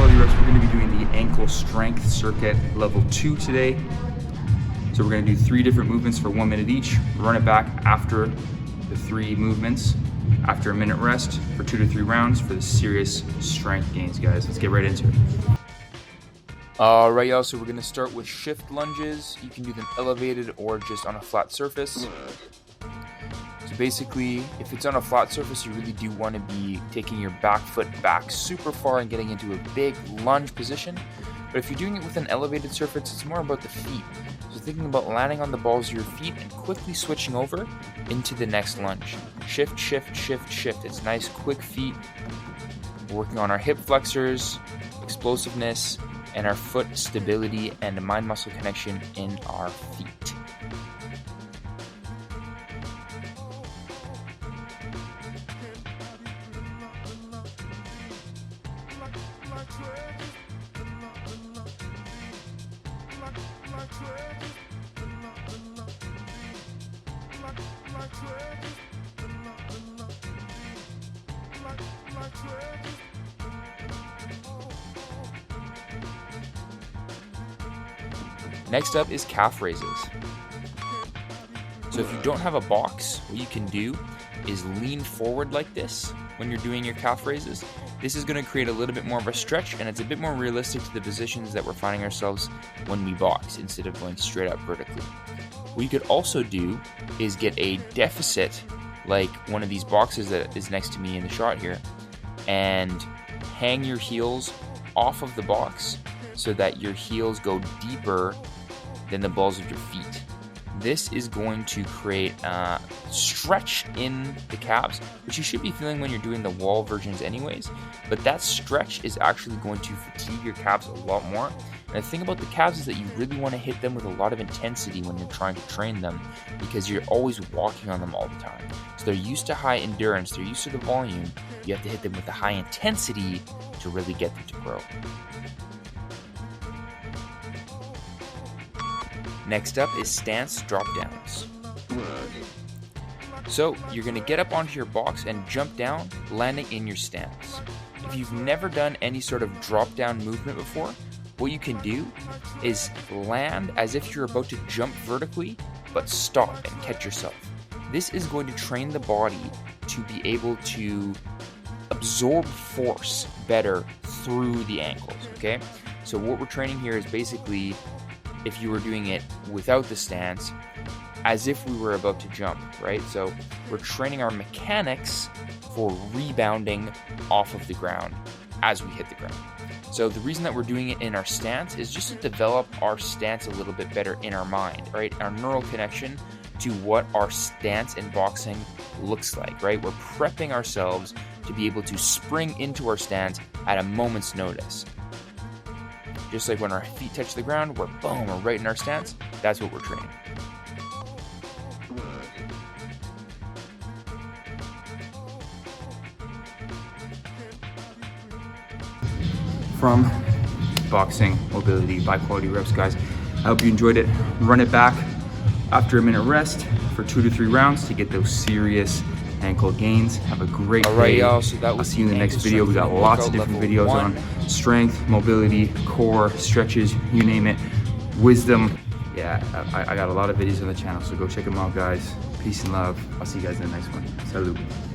quality reps, we're going to be doing the ankle strength circuit level 2 today. So we're going to do 3 different movements for 1 minute each. Run it back after the 3 movements, after a minute rest for 2 to 3 rounds for the serious strength gains, guys. Let's get right into it. Alright, y'all, so we're going to start with shift lunges. You can do them elevated or just on a flat surface. So basically, if it's on a flat surface, you really do want to be taking your back foot back super far and getting into a big lunge position. But if you're doing it with an elevated surface, it's more about the feet. So thinking about landing on the balls of your feet and quickly switching over into the next lunge. Shift, shift, shift, shift. It's nice, quick feet. We're working on our hip flexors, explosiveness, and our foot stability and the mind-muscle connection in our feet. Next up is calf raises. So if you don't have a box, what you can do is lean forward like this when you're doing your calf raises. This is going to create a little bit more of a stretch, and it's a bit more realistic to the positions that we're finding ourselves when we box instead of going straight up vertically. What you could also do is get a deficit, like one of these boxes that is next to me in the shot here, and hang your heels off of the box so that your heels go deeper than the balls of your feet. This is going to create a stretch in the calves, which you should be feeling when you're doing the wall versions anyways, but that stretch is actually going to fatigue your calves a lot more. And the thing about the calves is that you really want to hit them with a lot of intensity when you're trying to train them, because you're always walking on them all the time. So they're used to high endurance, they're used to the volume. You have to hit them with a high intensity to really get them to grow. Next up is stance drop downs. So you're going to get up onto your box and jump down, landing in your stance. If you've never done any sort of drop down movement before, what you can do is land as if you're about to jump vertically, but stop and catch yourself. This is going to train the body to be able to absorb force better through the ankles, okay? So what we're training here is basically, if you were doing it without the stance, as if we were about to jump, right? So we're training our mechanics for rebounding off of the ground as we hit the ground. So the reason that we're doing it in our stance is just to develop our stance a little bit better in our mind, right? Our neural connection to what our stance in boxing looks like, right? We're prepping ourselves to be able to spring into our stance at a moment's notice. Just like when our feet touch the ground, we're boom, we're right in our stance. That's what we're training. From Boxing Mobility by Quality Reps, guys. I hope you enjoyed it. Run it back after a minute rest for 2 to 3 rounds to get those serious ankle gains. Have a great day. Y'all, so that was, I'll see you in the next video. We got lots of different videos on strength, mobility, core, stretches, you name it, wisdom. Yeah, I got a lot of videos on the channel, so go check them out, guys. Peace and love. I'll see you guys in the next one. Salud.